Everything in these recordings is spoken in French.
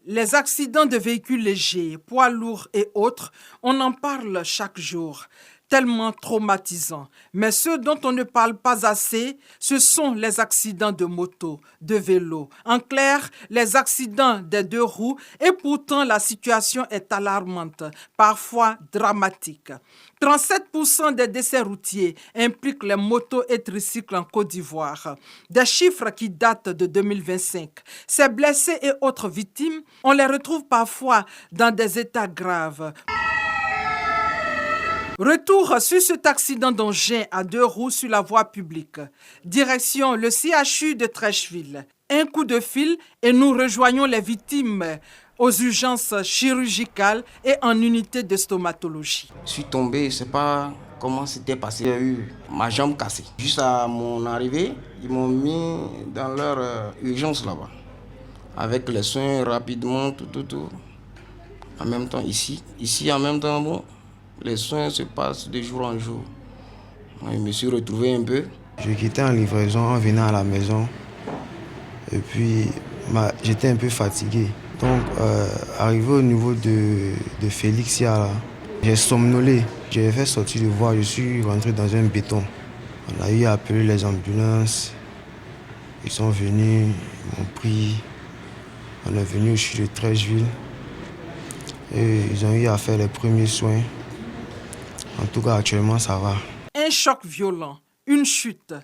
Les accidents de véhicules légers, poids lourds et autres, on en parle chaque jour. Tellement traumatisants. Mais ceux dont on ne parle pas assez, ce sont les accidents de moto, de vélo. En clair, les accidents des deux roues. Et pourtant, la situation est alarmante, parfois dramatique. 37% des décès routiers impliquent les motos et tricycles en Côte d'Ivoire. Des chiffres qui datent de 2025. Ces blessés et autres victimes, on les retrouve parfois dans des états graves. Retour sur cet accident d'engin à deux roues sur la voie publique. Direction le CHU de Treichville. Un coup de fil et nous rejoignons les victimes aux urgences chirurgicales et en unité de stomatologie. Je suis tombé, je ne sais pas comment c'était passé. J'ai eu ma jambe cassée. Juste à mon arrivée, ils m'ont mis dans leur urgence là-bas. Avec les soins rapidement, tout. En même temps ici en même temps, bon. Les soins se passent de jour en jour. Je me suis retrouvé un peu. Je quittais en livraison en venant à la maison. Et puis, j'étais un peu fatigué. Donc, arrivé au niveau de Félixia, là, j'ai somnolé. J'ai fait sortir de voie, je suis rentré dans un béton. On a eu à appeler les ambulances. Ils sont venus, ils m'ont pris. On est venu au CHU de Treichville. Et ils ont eu à faire les premiers soins. En tout cas, actuellement, ça va. Un choc violent, une chute,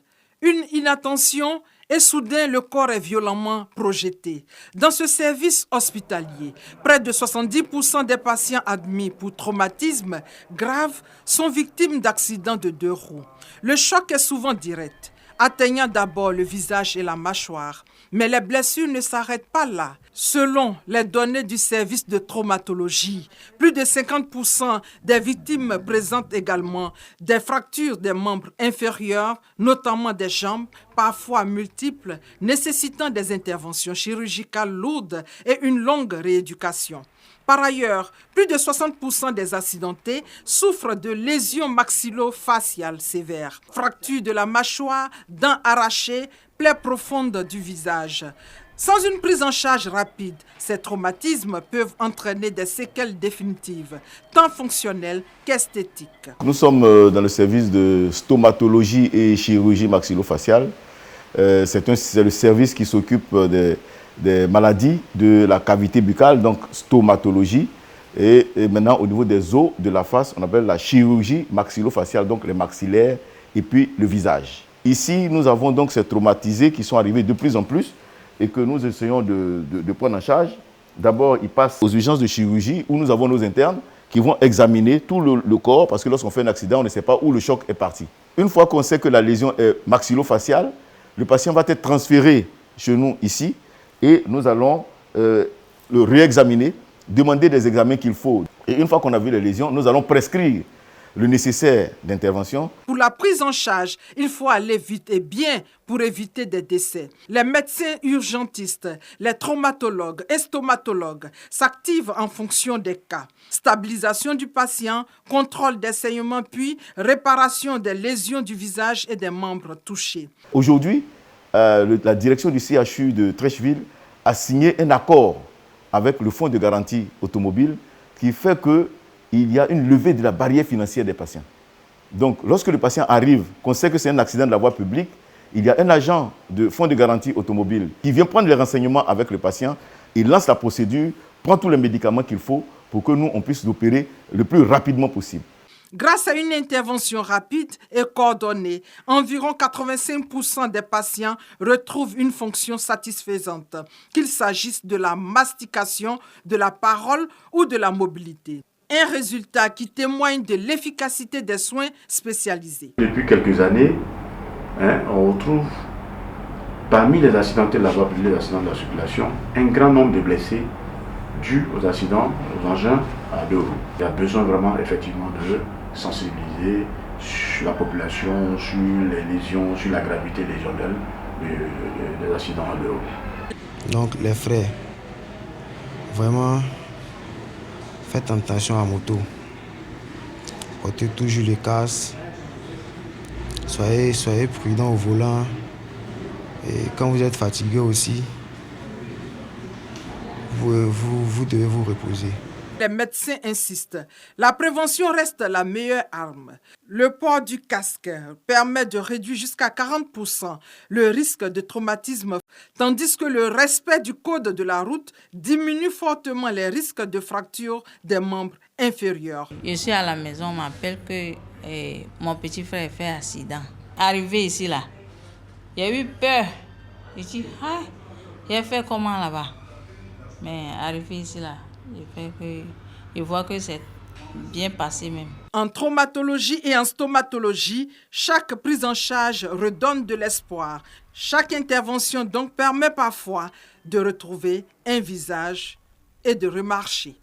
une inattention et soudain le corps est violemment projeté. Dans ce service hospitalier, près de 70% des patients admis pour traumatisme grave sont victimes d'accidents de deux roues. Le choc est souvent direct, atteignant d'abord le visage et la mâchoire. Mais les blessures ne s'arrêtent pas là. Selon les données du service de traumatologie, plus de 50% des victimes présentent également des fractures des membres inférieurs, notamment des jambes, parfois multiples, nécessitant des interventions chirurgicales lourdes et une longue rééducation. Par ailleurs, plus de 60% des accidentés souffrent de lésions maxillo-faciales sévères, fractures de la mâchoire, dents arrachées, plaies profondes du visage. Sans une prise en charge rapide, ces traumatismes peuvent entraîner des séquelles définitives, tant fonctionnelles qu'esthétiques. Nous sommes dans le service de stomatologie et chirurgie maxillofaciale. C'est le service qui s'occupe des maladies de la cavité buccale, donc stomatologie. Et maintenant, au niveau des os de la face, on appelle la chirurgie maxillofaciale, donc les maxillaires et puis le visage. Ici, nous avons donc ces traumatisés qui sont arrivés de plus en plus et que nous essayons de prendre en charge. D'abord, ils passent aux urgences de chirurgie où nous avons nos internes qui vont examiner tout le corps parce que lorsqu'on fait un accident, on ne sait pas où le choc est parti. Une fois qu'on sait que la lésion est maxillofaciale, le patient va être transféré chez nous ici et nous allons le réexaminer, demander des examens qu'il faut. Et une fois qu'on a vu les lésions, nous allons prescrire le nécessaire d'intervention. Pour la prise en charge, il faut aller vite et bien pour éviter des décès. Les médecins urgentistes, les traumatologues et stomatologues s'activent en fonction des cas. Stabilisation du patient, contrôle des saignements, puis réparation des lésions du visage et des membres touchés. Aujourd'hui, la direction du CHU de Treichville a signé un accord avec le Fonds de garantie automobile qui fait qu'il y a une levée de la barrière financière des patients. Donc, lorsque le patient arrive, qu'on sait que c'est un accident de la voie publique, il y a un agent de fonds de garantie automobile qui vient prendre les renseignements avec le patient, il lance la procédure, prend tous les médicaments qu'il faut pour que nous, on puisse l'opérer le plus rapidement possible. Grâce à une intervention rapide et coordonnée, environ 85% des patients retrouvent une fonction satisfaisante, qu'il s'agisse de la mastication, de la parole ou de la mobilité. Un résultat qui témoigne de l'efficacité des soins spécialisés. Depuis quelques années, on retrouve parmi les accidentés de la voie publique, les accidents de la circulation, un grand nombre de blessés dus aux accidents, aux engins à deux roues. Il y a besoin vraiment effectivement de sensibiliser sur la population, sur les lésions, sur la gravité lésionnelle des accidents à deux roues. Donc les frères, vraiment, faites attention à la moto. Portez toujours les casques. Soyez prudents au volant. Et quand vous êtes fatigué aussi, vous devez vous reposer. Les médecins insistent, la prévention reste la meilleure arme. Le port du casque permet de réduire jusqu'à 40% le risque de traumatisme, tandis que le respect du code de la route diminue fortement les risques de fracture des membres inférieurs. Je suis à la maison, on m'appelle que mon petit frère fait accident. Arrivé ici, là, j'ai eu peur. J'ai dit, j'ai fait comment là-bas? Mais arrivé ici, là, je vois que c'est bien passé même. En traumatologie et en stomatologie, chaque prise en charge redonne de l'espoir. Chaque intervention donc permet parfois de retrouver un visage et de remarcher.